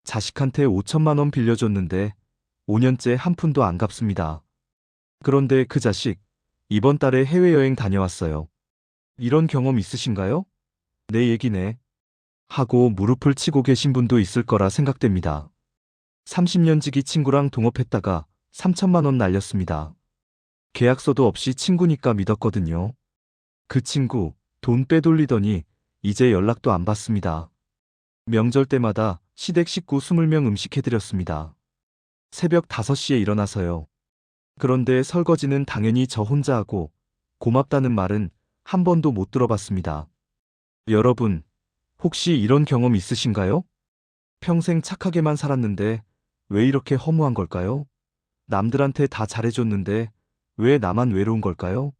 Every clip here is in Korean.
자식한테 5천만 원 빌려줬는데 5년째 한 푼도 안 갚습니다. 그런데 그 자식 이번 달에 해외여행 다녀왔어요. 이런 경험 있으신가요? 내 얘기네. 하고 무릎을 치고 계신 분도 있을 거라 생각됩니다. 30년 지기 친구랑 동업했다가 3천만 원 날렸습니다. 계약서도 없이 친구니까 믿었거든요. 그 친구 돈 빼돌리더니 이제 연락도 안 받습니다. 명절 때마다 시댁 식구 20명 음식해드렸습니다. 새벽 5시에 일어나서요. 그런데 설거지는 당연히 저 혼자 하고 고맙다는 말은 한 번도 못 들어봤습니다. 여러분, 혹시 이런 경험 있으신가요? 평생 착하게만 살았는데 왜 이렇게 허무한 걸까요? 남들한테 다 잘해줬는데 왜 나만 외로운 걸까요?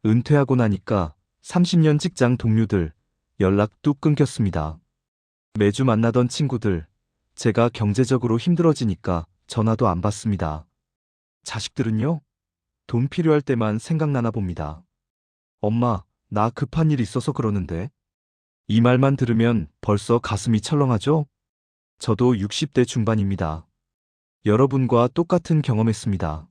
은퇴하고 나니까 30년 직장 동료들 연락 뚝 끊겼습니다. 매주 만나던 친구들, 제가 경제적으로 힘들어지니까 전화도 안 받습니다. 자식들은요? 돈 필요할 때만 생각나나 봅니다. 엄마, 나 급한 일 있어서 그러는데. 이 말만 들으면 벌써 가슴이 철렁하죠? 저도 60대 중반입니다. 여러분과 똑같은 경험했습니다.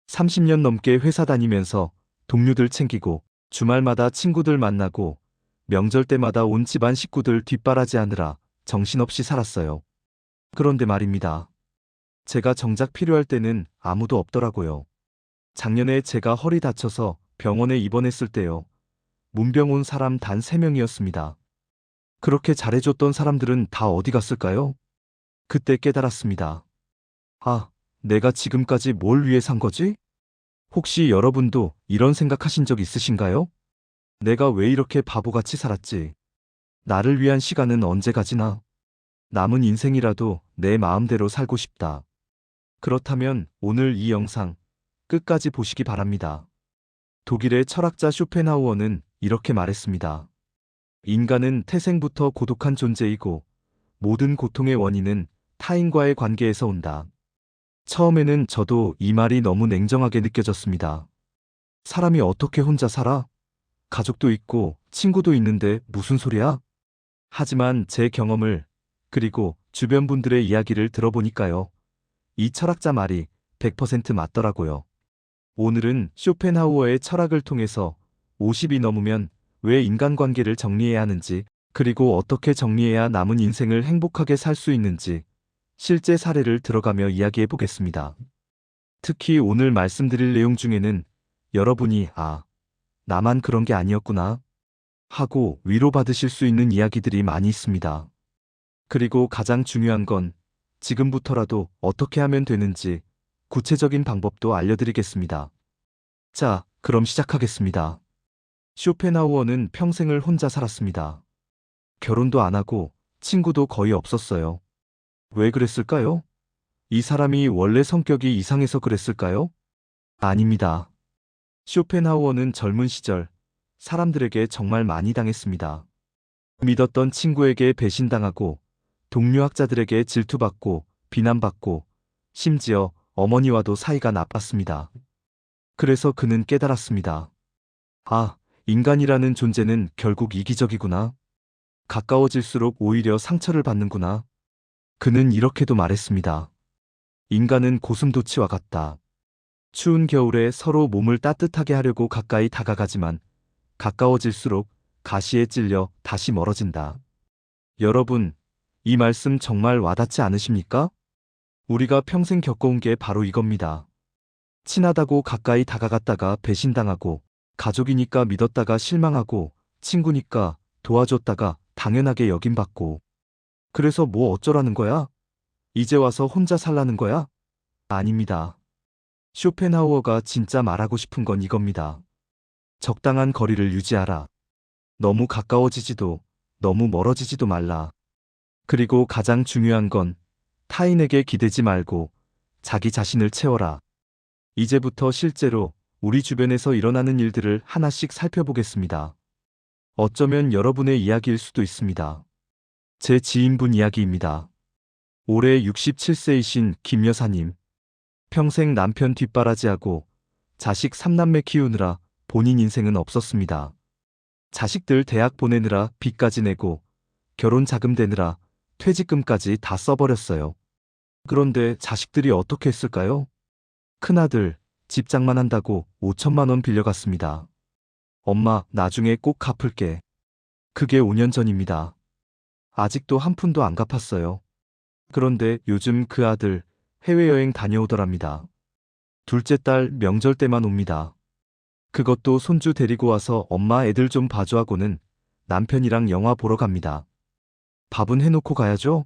30년 넘게 회사 다니면서 동료들 챙기고 주말마다 친구들 만나고 명절 때마다 온 집안 식구들 뒷바라지하느라 정신없이 살았어요. 그런데 말입니다. 제가 정작 필요할 때는 아무도 없더라고요. 작년에 제가 허리 다쳐서 병원에 입원했을 때요. 문병 온 사람 단 3명이었습니다. 그렇게 잘해줬던 사람들은 다 어디 갔을까요? 그때 깨달았습니다. 아, 내가 지금까지 뭘 위해 산 거지? 혹시 여러분도 이런 생각하신 적 있으신가요? 내가 왜 이렇게 바보같이 살았지? 나를 위한 시간은 언제 가지나? 남은 인생이라도 내 마음대로 살고 싶다. 그렇다면 오늘 이 영상 끝까지 보시기 바랍니다. 독일의 철학자 쇼펜하우어는 이렇게 말했습니다. 인간은 태생부터 고독한 존재이고 모든 고통의 원인은 타인과의 관계에서 온다. 처음에는 저도 이 말이 너무 냉정하게 느껴졌습니다. 사람이 어떻게 혼자 살아? 가족도 있고 친구도 있는데 무슨 소리야? 하지만 제 경험을 그리고 주변 분들의 이야기를 들어보니까요. 이 철학자 말이 100% 맞더라고요. 오늘은 쇼펜하우어의 철학을 통해서 50이 넘으면 왜 인간관계를 정리해야 하는지, 그리고 어떻게 정리해야 남은 인생을 행복하게 살 수 있는지 실제 사례를 들어가며 이야기해 보겠습니다. 특히 오늘 말씀드릴 내용 중에는 여러분이 나만 그런 게 아니었구나 하고 위로받으실 수 있는 이야기들이 많이 있습니다. 그리고 가장 중요한 건 지금부터라도 어떻게 하면 되는지 구체적인 방법도 알려드리겠습니다. 자, 그럼 시작하겠습니다. 쇼펜하우어는 평생을 혼자 살았습니다. 결혼도 안 하고 친구도 거의 없었어요. 왜 그랬을까요? 이 사람이 원래 성격이 이상해서 그랬을까요? 아닙니다. 쇼펜하우어는 젊은 시절 사람들에게 정말 많이 당했습니다. 믿었던 친구에게 배신당하고 동료 학자들에게 질투받고 비난받고 심지어 어머니와도 사이가 나빴습니다. 그래서 그는 깨달았습니다. 인간이라는 존재는 결국 이기적이구나. 가까워질수록 오히려 상처를 받는구나. 그는 이렇게도 말했습니다. 인간은 고슴도치와 같다. 추운 겨울에 서로 몸을 따뜻하게 하려고 가까이 다가가지만 가까워질수록 가시에 찔려 다시 멀어진다. 여러분, 이 말씀 정말 와닿지 않으십니까? 우리가 평생 겪어온 게 바로 이겁니다. 친하다고 가까이 다가갔다가 배신당하고, 가족이니까 믿었다가 실망하고, 친구니까 도와줬다가 당연하게 여김받고. 그래서 뭐 어쩌라는 거야? 이제 와서 혼자 살라는 거야? 아닙니다. 쇼펜하우어가 진짜 말하고 싶은 건 이겁니다. 적당한 거리를 유지하라. 너무 가까워지지도, 너무 멀어지지도 말라. 그리고 가장 중요한 건 타인에게 기대지 말고 자기 자신을 채워라. 이제부터 실제로 우리 주변에서 일어나는 일들을 하나씩 살펴보겠습니다. 어쩌면 여러분의 이야기일 수도 있습니다. 제 지인분 이야기입니다. 올해 67세이신 김 여사님. 평생 남편 뒷바라지하고 자식 3남매 키우느라 본인 인생은 없었습니다. 자식들 대학 보내느라 빚까지 내고 결혼 자금 대느라 퇴직금까지 다 써버렸어요. 그런데 자식들이 어떻게 했을까요? 큰아들, 집 장만한다고 5천만 원 빌려갔습니다. 엄마, 나중에 꼭 갚을게. 그게 5년 전입니다. 아직도 한 푼도 안 갚았어요. 그런데 요즘 그 아들 해외여행 다녀오더랍니다. 둘째 딸 명절 때만 옵니다. 그것도 손주 데리고 와서 엄마 애들 좀 봐줘 하고는 남편이랑 영화 보러 갑니다. 밥은 해놓고 가야죠?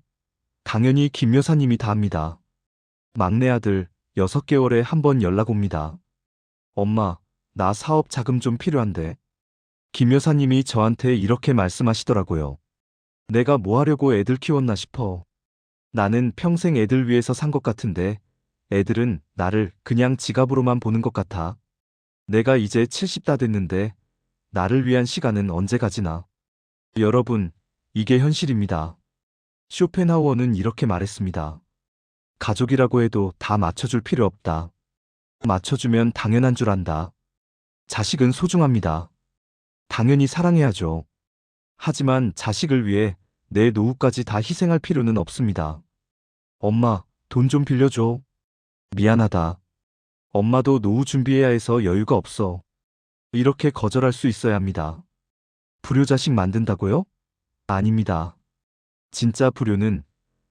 당연히 김 여사님이 다 합니다. 막내 아들 6개월에 한 번 연락 옵니다. 엄마, 나 사업 자금 좀 필요한데. 김 여사님이 저한테 이렇게 말씀하시더라고요. 내가 뭐 하려고 애들 키웠나 싶어. 나는 평생 애들 위해서 산 것 같은데 애들은 나를 그냥 지갑으로만 보는 것 같아. 내가 이제 70 다 됐는데 나를 위한 시간은 언제 가지나. 여러분, 이게 현실입니다. 쇼펜하우어는 이렇게 말했습니다. 가족이라고 해도 다 맞춰줄 필요 없다. 맞춰주면 당연한 줄 안다. 자식은 소중합니다. 당연히 사랑해야죠. 하지만 자식을 위해 내 노후까지 다 희생할 필요는 없습니다. 엄마, 돈 좀 빌려줘. 미안하다. 엄마도 노후 준비해야 해서 여유가 없어. 이렇게 거절할 수 있어야 합니다. 불효자식 만든다고요? 아닙니다. 진짜 불효는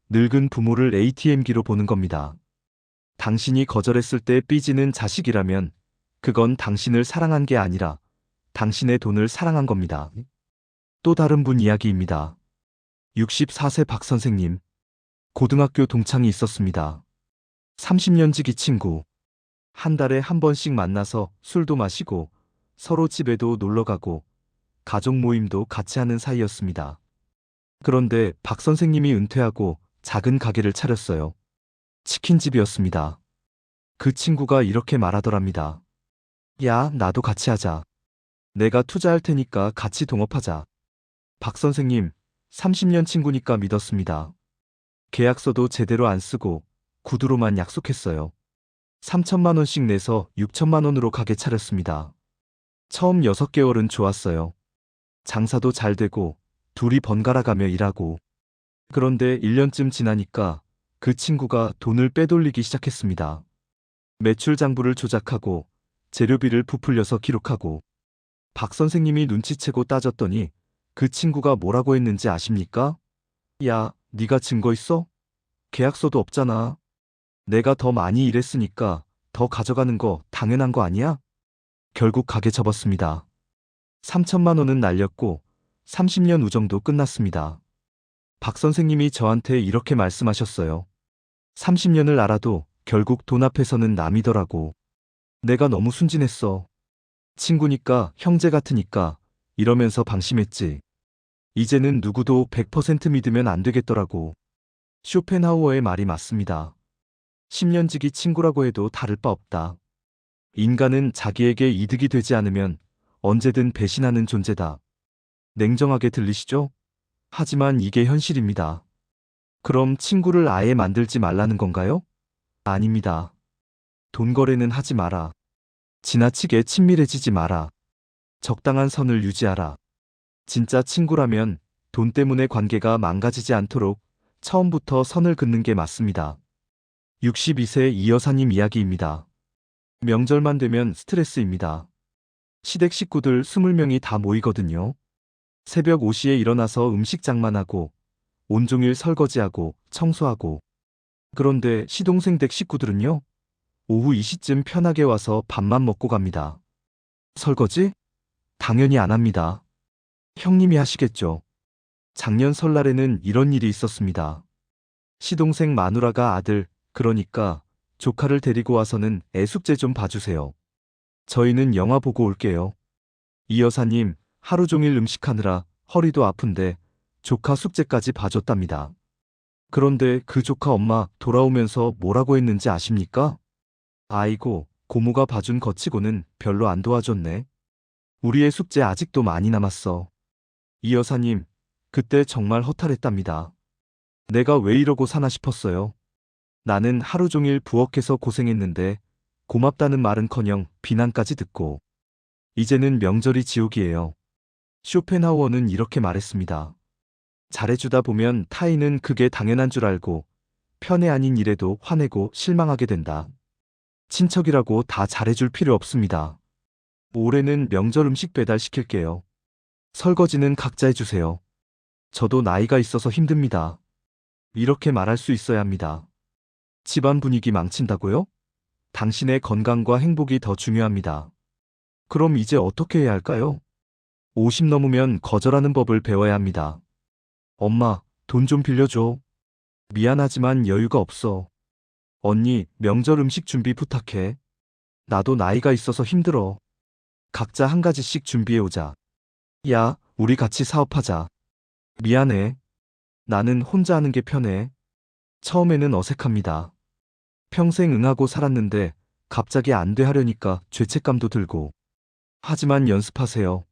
늙은 부모를 ATM기로 보는 겁니다. 당신이 거절했을 때 삐지는 자식이라면 그건 당신을 사랑한 게 아니라 당신의 돈을 사랑한 겁니다. 또 다른 분 이야기입니다. 64세 박 선생님. 고등학교 동창이 있었습니다. 30년 지기 친구. 한 달에 한 번씩 만나서 술도 마시고 서로 집에도 놀러 가고 가족 모임도 같이 하는 사이였습니다. 그런데 박 선생님이 은퇴하고 작은 가게를 차렸어요. 치킨집이었습니다. 그 친구가 이렇게 말하더랍니다. 야, 나도 같이 하자. 내가 투자할 테니까 같이 동업하자. 박 선생님, 30년 친구니까 믿었습니다. 계약서도 제대로 안 쓰고 구두로만 약속했어요. 3천만 원씩 내서 6천만 원으로 가게 차렸습니다. 처음 6개월은 좋았어요. 장사도 잘 되고 둘이 번갈아가며 일하고. 그런데 1년쯤 지나니까 그 친구가 돈을 빼돌리기 시작했습니다. 매출 장부를 조작하고 재료비를 부풀려서 기록하고. 박 선생님이 눈치채고 따졌더니 그 친구가 뭐라고 했는지 아십니까? 야, 네가 증거 있어? 계약서도 없잖아. 내가 더 많이 일했으니까 더 가져가는 거 당연한 거 아니야? 결국 가게 접었습니다. 3천만 원은 날렸고 30년 우정도 끝났습니다. 박 선생님이 저한테 이렇게 말씀하셨어요. 30년을 알아도 결국 돈 앞에서는 남이더라고. 내가 너무 순진했어. 친구니까 형제 같으니까 이러면서 방심했지. 이제는 누구도 100% 믿으면 안 되겠더라고. 쇼펜하우어의 말이 맞습니다. 10년 지기 친구라고 해도 다를 바 없다. 인간은 자기에게 이득이 되지 않으면 언제든 배신하는 존재다. 냉정하게 들리시죠? 하지만 이게 현실입니다. 그럼 친구를 아예 만들지 말라는 건가요? 아닙니다. 돈 거래는 하지 마라. 지나치게 친밀해지지 마라. 적당한 선을 유지하라. 진짜 친구라면 돈 때문에 관계가 망가지지 않도록 처음부터 선을 긋는 게 맞습니다. 62세 이 여사님 이야기입니다. 명절만 되면 스트레스입니다. 시댁 식구들 20명이 다 모이거든요. 새벽 5시에 일어나서 음식 장만하고 온종일 설거지하고 청소하고. 그런데 시동생 댁 식구들은요? 오후 2시쯤 편하게 와서 밥만 먹고 갑니다. 설거지? 당연히 안 합니다. 형님이 하시겠죠. 작년 설날에는 이런 일이 있었습니다. 시동생 마누라가 아들, 그러니까 조카를 데리고 와서는 애 숙제 좀 봐주세요. 저희는 영화 보고 올게요. 이 여사님, 하루 종일 음식하느라 허리도 아픈데 조카 숙제까지 봐줬답니다. 그런데 그 조카 엄마 돌아오면서 뭐라고 했는지 아십니까? 아이고, 고모가 봐준 거치고는 별로 안 도와줬네. 우리의 숙제 아직도 많이 남았어. 이 여사님, 그때 정말 허탈했답니다. 내가 왜 이러고 사나 싶었어요. 나는 하루 종일 부엌에서 고생했는데 고맙다는 말은커녕 비난까지 듣고. 이제는 명절이 지옥이에요. 쇼펜하우어는 이렇게 말했습니다. 잘해주다 보면 타인은 그게 당연한 줄 알고 편애 아닌 일에도 화내고 실망하게 된다. 친척이라고 다 잘해줄 필요 없습니다. 올해는 명절 음식 배달시킬게요. 설거지는 각자 해주세요. 저도 나이가 있어서 힘듭니다. 이렇게 말할 수 있어야 합니다. 집안 분위기 망친다고요? 당신의 건강과 행복이 더 중요합니다. 그럼 이제 어떻게 해야 할까요? 50 넘으면 거절하는 법을 배워야 합니다. 엄마, 돈 좀 빌려줘. 미안하지만 여유가 없어. 언니, 명절 음식 준비 부탁해. 나도 나이가 있어서 힘들어. 각자 한 가지씩 준비해오자. 야, 우리 같이 사업하자. 미안해. 나는 혼자 하는 게 편해. 처음에는 어색합니다. 평생 응하고 살았는데 갑자기 안 돼 하려니까 죄책감도 들고. 하지만 연습하세요.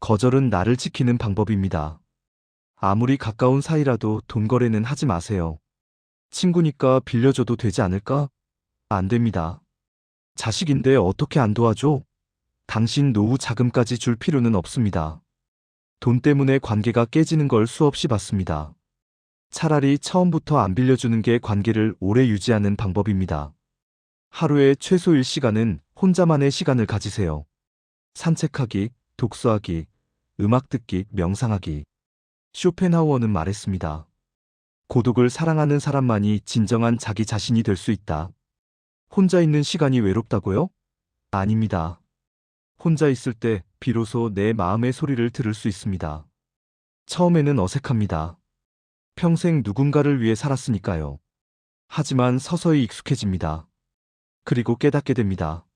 거절은 나를 지키는 방법입니다. 아무리 가까운 사이라도 돈 거래는 하지 마세요. 친구니까 빌려줘도 되지 않을까? 안 됩니다. 자식인데 어떻게 안 도와줘? 당신 노후 자금까지 줄 필요는 없습니다. 돈 때문에 관계가 깨지는 걸 수없이 봤습니다. 차라리 처음부터 안 빌려주는 게 관계를 오래 유지하는 방법입니다. 하루에 최소 1시간은 혼자만의 시간을 가지세요. 산책하기, 독서하기, 음악 듣기, 명상하기. 쇼펜하우어는 말했습니다. 고독을 사랑하는 사람만이 진정한 자기 자신이 될 수 있다. 혼자 있는 시간이 외롭다고요? 아닙니다. 혼자 있을 때 비로소 내 마음의 소리를 들을 수 있습니다. 처음에는 어색합니다. 평생 누군가를 위해 살았으니까요. 하지만 서서히 익숙해집니다. 그리고 깨닫게 됩니다.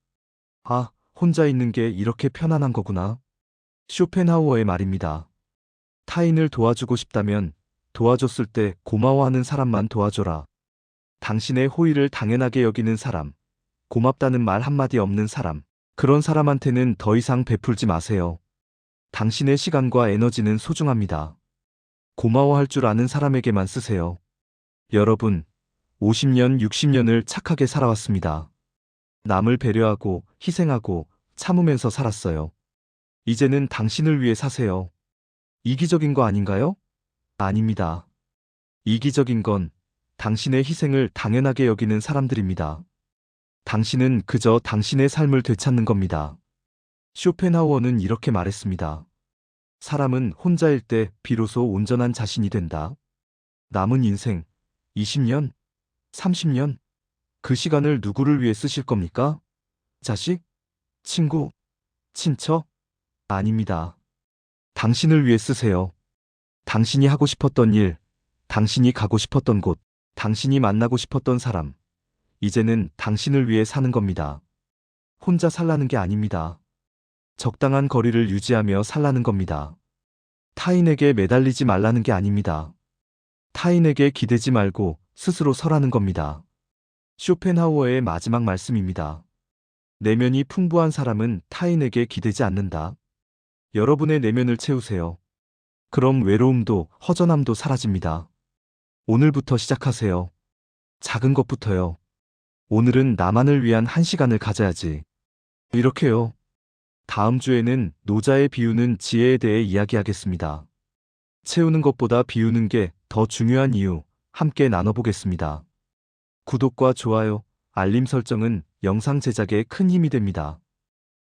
아, 혼자 있는 게 이렇게 편안한 거구나. 쇼펜하우어의 말입니다. 타인을 도와주고 싶다면 도와줬을 때 고마워하는 사람만 도와줘라. 당신의 호의를 당연하게 여기는 사람, 고맙다는 말 한마디 없는 사람, 그런 사람한테는 더 이상 베풀지 마세요. 당신의 시간과 에너지는 소중합니다. 고마워할 줄 아는 사람에게만 쓰세요. 여러분, 50년, 60년을 착하게 살아왔습니다. 남을 배려하고 희생하고 참으면서 살았어요. 이제는 당신을 위해 사세요. 이기적인 거 아닌가요? 아닙니다. 이기적인 건 당신의 희생을 당연하게 여기는 사람들입니다. 당신은 그저 당신의 삶을 되찾는 겁니다. 쇼펜하우어는 이렇게 말했습니다. 사람은 혼자일 때 비로소 온전한 자신이 된다. 남은 인생, 20년, 30년, 그 시간을 누구를 위해 쓰실 겁니까? 자식? 친구? 친척? 아닙니다. 당신을 위해 쓰세요. 당신이 하고 싶었던 일, 당신이 가고 싶었던 곳, 당신이 만나고 싶었던 사람. 이제는 당신을 위해 사는 겁니다. 혼자 살라는 게 아닙니다. 적당한 거리를 유지하며 살라는 겁니다. 타인에게 매달리지 말라는 게 아닙니다. 타인에게 기대지 말고 스스로 서라는 겁니다. 쇼펜하우어의 마지막 말씀입니다. 내면이 풍부한 사람은 타인에게 기대지 않는다. 여러분의 내면을 채우세요. 그럼 외로움도 허전함도 사라집니다. 오늘부터 시작하세요. 작은 것부터요. 오늘은 나만을 위한 1시간을 가져야지. 이렇게요. 다음 주에는 노자의 비우는 지혜에 대해 이야기하겠습니다. 채우는 것보다 비우는 게 더 중요한 이유, 함께 나눠보겠습니다. 구독과 좋아요, 알림 설정은 영상 제작에 큰 힘이 됩니다.